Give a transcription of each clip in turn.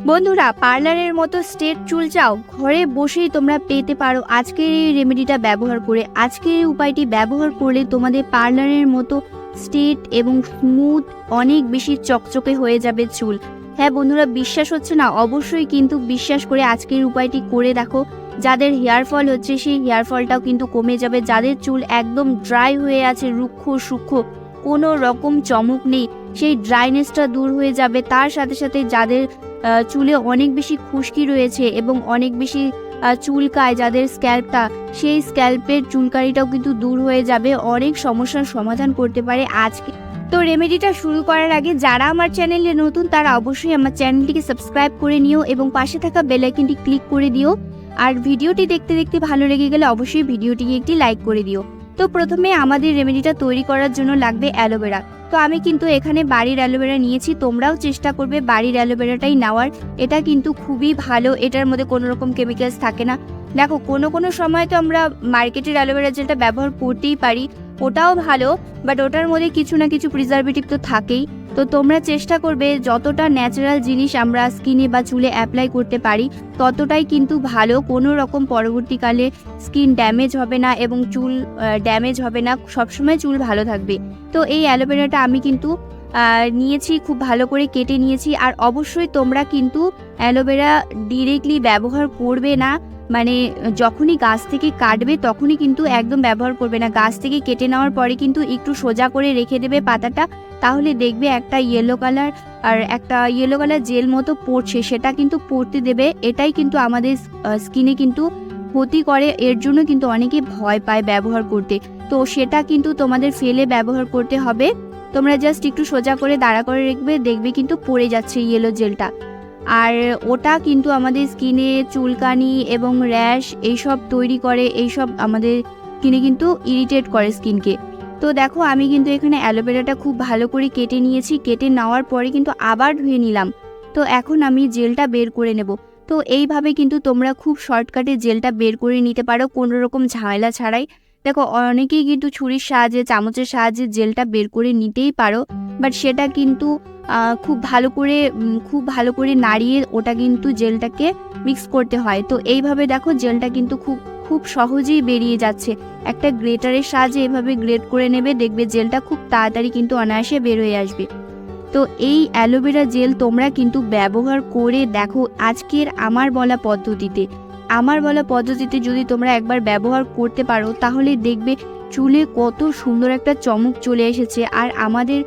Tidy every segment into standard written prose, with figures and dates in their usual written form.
বন্ধুরা, পার্লারের মতো স্ট্রেট চুল চাও? ঘরে বসেই তোমরা পেতে পারো আজকের এই রেমেডিটা ব্যবহার করে। আজকের এই উপায়টি ব্যবহার করলে তোমাদের পার্লারের মতো স্ট্রেট এবং স্মুথ, অনেক বেশি চকচকে হয়ে যাবে চুল। হ্যাঁ বন্ধুরা, বিশ্বাস হচ্ছে না? অবশ্যই কিন্তু বিশ্বাস করে আজকের উপায়টি করে দেখো। যাদের হেয়ার ফল হচ্ছে সেই হেয়ার ফলটাও কিন্তু কমে যাবে। যাদের চুল একদম ড্রাই হয়ে আছে, রুক্ষ সূক্ষ্ম, কোনো রকম চমক নেই, সেই ড্রাইনেসটা দূর হয়ে যাবে। তার সাথে সাথে যাদের চুলে অনেক বেশি খুশকি রয়েছে এবং অনেক বেশি চুলকায় যাদের স্ক্যাল্পটা, সেই স্ক্যাল্পের চুলকানিটাও কিন্তু দূর হয়ে যাবে। অনেক সমস্যার সমাধান করতে পারে আজকে। তো রেমেডিটা শুরু করার আগে যারা আমার চ্যানেলে নতুন তারা অবশ্যই আমার চ্যানেলটিকে সাবস্ক্রাইব করে নিও এবং পাশে থাকা বেল আইকনটি ক্লিক করে দিও। আর ভিডিওটি দেখতে দেখতে ভালো লেগে গেলে অবশ্যই ভিডিওটিকে একটি লাইক করে দিও। তো প্রথমে আমাদের রেমেডিটা তৈরি করার জন্য লাগবে অ্যালোভেরা। তো আমি কিন্তু এখানে বাড়ির অ্যালোভেরা নিয়েছি, তোমরাও চেষ্টা করবে বাড়ির অ্যালোভেরাটাই নেওয়ার। এটা কিন্তু খুবই ভালো, এটার মধ্যে কোনো রকম কেমিক্যালস থাকে না। দেখো, কোনো সময় তো আমরা মার্কেটের অ্যালোভেরা জেলটা ব্যবহার করতেই পারি, ওটাও ভালো, বাট ওটার মধ্যে কিছু না কিছু প্রিজারভেটিভ তো থাকেই। তো তোমরা চেষ্টা করবে যতটা ন্যাচারাল জিনিস আমরা স্কিনে বা চুলে অ্যাপ্লাই করতে পারি ততটাই কিন্তু ভালো। কোনো রকম পরবর্তীকালে স্কিন ড্যামেজ হবে না এবং চুল ড্যামেজ হবে না, সবসময় চুল ভালো থাকবে। তো এই অ্যালোভেরাটা আমি কিন্তু নিয়েছি, খুব ভালো করে কেটে নিয়েছি। আর অবশ্যই তোমরা কিন্তু অ্যালোভেরা ডিরেক্টলি ব্যবহার করবে না, মানে যখনই গাছ থেকে কাটবে তখনই কিন্তু একদম ব্যবহার করবে না। গাছ থেকে কেটে নেওয়ার পরে কিন্তু একটু সোজা করে রেখে দেবে পাতাটা, তাহলে দেখবে একটা ইয়েলো কালার জেল মতো পড়ছে, সেটা কিন্তু পড়তে দেবে। এটাই কিন্তু আমাদের স্কিনে কিন্তু ক্ষতি করে, এর জন্য কিন্তু অনেকে ভয় পায় ব্যবহার করতে। তো সেটা কিন্তু তোমাদের ফেলে ব্যবহার করতে হবে। তোমরা জাস্ট একটু সোজা করে দাঁড়া করে রাখবে, দেখবে কিন্তু পড়ে যাচ্ছে ইয়েলো জেলটা। আর ওটা কিন্তু আমাদের স্কিনে চুলকানি এবং র্যাশ এইসব তৈরি করে, এইসব আমাদের স্কিনে কিন্তু ইরিটেট করে স্কিনকে। তো দেখো, আমি কিন্তু এখানে অ্যালোভেরাটা খুব ভালো করে কেটে নিয়েছি, কেটে নেওয়ার পরে কিন্তু আবার ধুয়ে নিলাম। তো এখন আমি জেলটা বের করে নেব। তো এইভাবে কিন্তু তোমরা খুব শর্টকাটে জেলটা বের করে নিতে পারো, কোনো রকম ঝামেলা ছাড়াই। দেখো, অনেকেই কিন্তু ছুরির সাহায্যে, চামচের সাহায্যে জেলটা বের করে নিতেই পারো, বাট সেটা কিন্তু খুব ভালো করে নাড়িয়ে ওটা কিন্তু জেলটাকে মিক্স করতে হয়। তো এইভাবে দেখো জেলটা কিন্তু খুব সহজেই বেরিয়ে যাচ্ছে। একটা গ্রেটারের সাহায্যে এভাবে গ্রেট করে নেবে, দেখবে জেলটা খুব তাড়াতাড়ি কিন্তু অনায়াসে বের হয়ে আসবে। তো এই অ্যালোভেরা জেল তোমরা কিন্তু ব্যবহার করে দেখো আজকের আমার বলা পদ্ধতিতে যদি তোমরা একবার ব্যবহার করতে পারো তাহলে দেখবে চুলে কত সুন্দর একটা চমক চলে এসেছে। আর আমাদের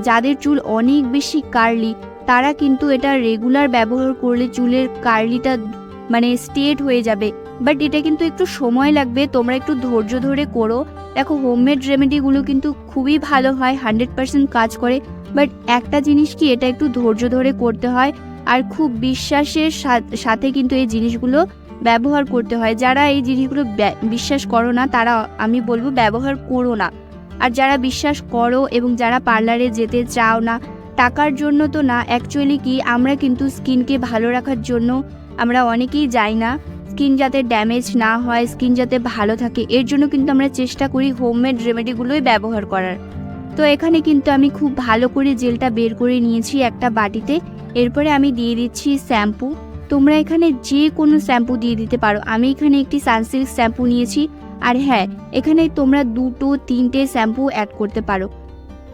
যাদের চুল অনেক বেশি কার্লি তারা কিন্তু এটা রেগুলার ব্যবহার করলে চুলের কার্লিটা মানে স্ট্রেট হয়ে যাবে। বাট এটা কিন্তু একটু সময় লাগবে, তোমরা একটু ধৈর্য ধরে করো। দেখো, হোমমেড রেমেডিগুলো কিন্তু খুবই ভালো হয়, 100% কাজ করে। বাট একটা জিনিস কি, এটা একটু ধৈর্য ধরে করতে হয় আর খুব বিশ্বাসের সাথে কিন্তু এই জিনিসগুলো ব্যবহার করতে হয়। যারা এই জিনিসগুলো বিশ্বাস করো না তারা আমি বলবো ব্যবহার করো না। আর যারা বিশ্বাস করো এবং যারা পার্লারে যেতে চাও না, টাকার জন্য তো না, অ্যাকচুয়ালি কি আমরা কিন্তু স্কিনকে ভালো রাখার জন্য আমরা অনেকেই যাই না, স্কিন যাতে ড্যামেজ না হয়, স্কিন যাতে ভালো থাকে, এর জন্য কিন্তু আমরা চেষ্টা করি হোমমেড রেমেডিগুলোই ব্যবহার করার। তো এখানে কিন্তু আমি খুব ভালো করে জেলটা বের করে নিয়েছি একটা বাটিতে। এরপরে আমি দিয়ে দিচ্ছি শ্যাম্পু। তোমরা এখানে যে কোনো শ্যাম্পু দিয়ে দিতে পারো, আমি এখানে একটি সানসিল্ক শ্যাম্পু নিয়েছি। আর হ্যাঁ, এখানে তোমরা 2-3টে শ্যাম্পু অ্যাড করতে পারো।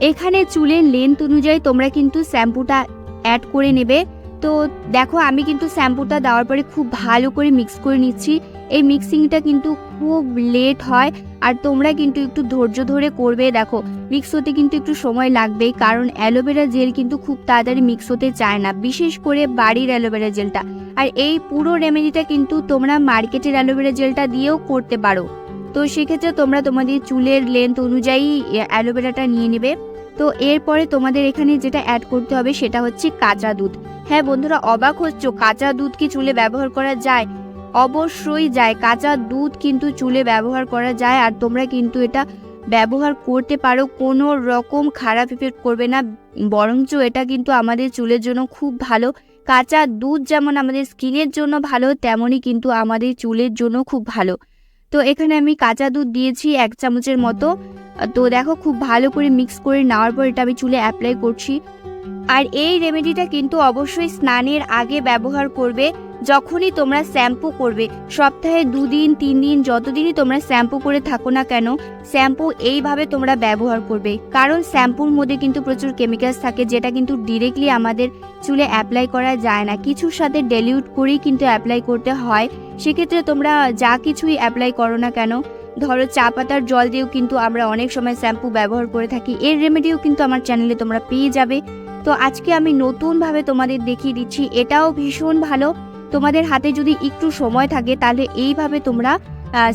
এখানে চুলের লেন্থ অনুযায়ী তোমরা কিন্তু শ্যাম্পুটা অ্যাড করে নেবে। তো দেখো, আমি কিন্তু শ্যাম্পুটা দেওয়ার পরে খুব ভালো করে মিক্স করে নিচ্ছি। এই মিক্সিংটা কিন্তু খুব লেট হয় আর তোমরা কিন্তু একটু ধৈর্য ধরে করবে। দেখো, মিক্স হতে কিন্তু একটু সময় লাগবেই, কারণ অ্যালোভেরা জেল কিন্তু খুব তাড়াতাড়ি মিক্স হতে চায় না, বিশেষ করে বাড়ির অ্যালোভেরা জেলটা। আর এই পুরো রেমেডিটা কিন্তু তোমরা মার্কেটের অ্যালোভেরা জেলটা দিয়েও করতে পারো। তো সেক্ষেত্রে তোমরা তোমাদের চুলের লেন্থ অনুযায়ী অ্যালোভেরাটা নিয়ে নেবে। তো এরপরে তোমাদের এখানে যেটা অ্যাড করতে হবে সেটা হচ্ছে কাঁচা দুধ। হ্যাঁ বন্ধুরা, অবাক হচ্ছ, কাঁচা দুধ কি চুলে ব্যবহার করা যায়? অবশ্যই যায়, কাঁচা দুধ কিন্তু চুলে ব্যবহার করা যায়। আর তোমরা কিন্তু এটা ব্যবহার করতে পারো, কোনো রকম খারাপ ইফেক্ট করবে না, বরঞ্চ এটা কিন্তু আমাদের চুলের জন্য খুব ভালো। কাঁচা দুধ যেমন আমাদের স্কিনের জন্য ভালো, তেমনই কিন্তু আমাদের চুলের জন্য খুব ভালো। তো এখানে আমি কাঁচা দুধ দিয়েছি 1 চামচের মতো। তো দেখো, খুব ভালো করে মিক্স করে নেওয়ার পর এটা আমি চুলে অ্যাপ্লাই করছি। আর এই রেমেডিটা কিন্তু অবশ্যই স্নানের আগে ব্যবহার করবে। যখনই তোমরা শ্যাম্পু করবে, সপ্তাহে 2 দিন 3 দিন যতদিনই তোমরা শ্যাম্পু করে থাকো না কেন, শ্যাম্পু এইভাবে তোমরা ব্যবহার করবে। কারণ শ্যাম্পুর মধ্যে কিন্তু প্রচুর কেমিক্যালস থাকে, যেটা কিন্তু ডিরেক্টলি আমাদের চুলে অ্যাপ্লাই করা যায় না, কিছুর সাথে ডেলিউট করেই কিন্তু অ্যাপ্লাই করতে হয়। সেক্ষেত্রে তোমরা যা কিছুই অ্যাপ্লাই করো না কেন, ধরো চা পাতার জল দিয়েও কিন্তু আমরা অনেক সময় শ্যাম্পু ব্যবহার করে থাকি। এর রেমেডিও কিন্তু আমার চ্যানেলে তোমরা পেয়ে যাবে। তো আজকে আমি নতুনভাবে তোমাদের দেখিয়ে দিচ্ছি, এটাও ভীষণ ভালো। তোমাদের হাতে যদি একটু সময় থাকে তাহলে এইভাবে তোমরা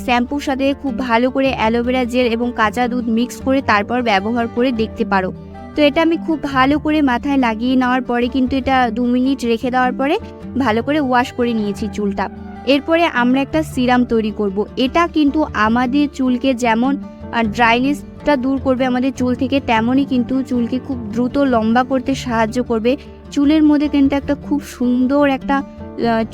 শ্যাম্পুর সাথে খুব ভালো করে অ্যালোভেরা জেল এবং কাঁচা দুধ মিক্স করে তারপর ব্যবহার করে দেখতে পারো। তো এটা আমি খুব ভালো করে মাথায় লাগিয়ে নেওয়ার পরে কিন্তু এটা 2 মিনিট রেখে দেওয়ার পরে ভালো করে ওয়াশ করে নিয়েছি চুলটা। এরপরে আমরা একটা সিরাম তৈরি করব। এটা কিন্তু আমাদের চুলকে যেমন ড্রাইনেসটা দূর করবে আমাদের চুল থেকে, তেমনই কিন্তু চুলকে খুব দ্রুত লম্বা করতে সাহায্য করবে। চুলের মধ্যে কিন্তু একটা খুব সুন্দর একটা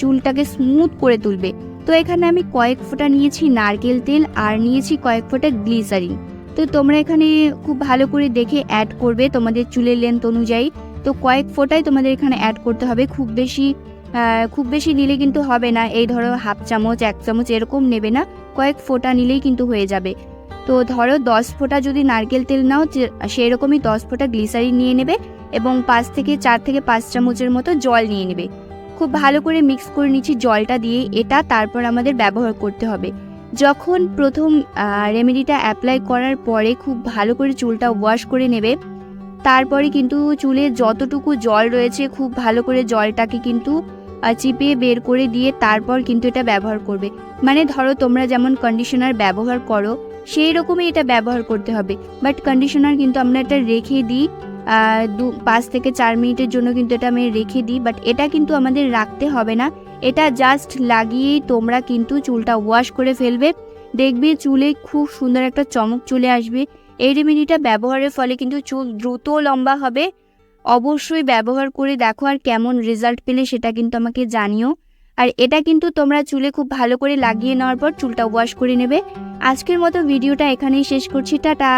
চুলটাকে স্মুথ করে তুলবে। তো এখানে আমি কয়েক ফোঁটা নিয়েছি নারকেল তেল আর নিয়েছি কয়েক ফোঁটা গ্লিসারিন। তো তোমরা এখানে খুব ভালো করে দেখে অ্যাড করবে তোমাদের চুলের লেন্থ অনুযায়ী। তো কয়েক ফোঁটাই তোমাদের এখানে অ্যাড করতে হবে, খুব বেশি নিলে কিন্তু হবে না। এই ধরো হাফ চামচ 1 চামচ এরকম নেবে না, কয়েক ফোঁটা নিলেই কিন্তু হয়ে যাবে। তো ধরো 10 ফোঁটা যদি নারকেল তেল নাও, সেই রকমই 10 ফোঁটা গ্লিসারিন নিয়ে নেবে এবং 4 থেকে 5 চামচের মতো জল নিয়ে নেবে। খুব ভালো করে মিক্স করে নিচ্ছি জলটা দিয়ে। এটা তারপর আমাদের ব্যবহার করতে হবে। যখন প্রথম রেমেডিটা অ্যাপ্লাই করার পরে খুব ভালো করে চুলটা ওয়াশ করে নেবে। তারপরে কিন্তু চুলে যতটুকু জল রয়েছে খুব ভালো করে জলটাকে কিন্তু চিপিয়ে বের করে দিয়ে তারপর কিন্তু এটা ব্যবহার করবে। মানে ধরো তোমরা যেমন কন্ডিশনার ব্যবহার করো সেই রকমই এটা ব্যবহার করতে হবে। বাট কন্ডিশনার কিন্তু আমরা এটা রেখে দিই 5 থেকে 4 মিনিটের জন্য কিন্তু এটা আমি রেখে দিই। বাট এটা কিন্তু আমাদের রাখতে হবে না, এটা জাস্ট লাগিয়েই তোমরা কিন্তু চুলটা ওয়াশ করে ফেলবে। দেখবে চুলে খুব সুন্দর একটা চমক চলে আসবে। এই রেমেডিটা ব্যবহারের ফলে কিন্তু চুল দ্রুত লম্বা হবে। অবশ্যই ব্যবহার করে দেখো, আর কেমন রেজাল্ট পেলে সেটা কিন্তু আমাকে জানিও। আর এটা কিন্তু তোমরা চুলে খুব ভালো করে লাগিয়ে নেওয়ার পর চুলটা ওয়াশ করে নেবে। আজকের মতো ভিডিওটা এখানেই শেষ করছি, টাটা।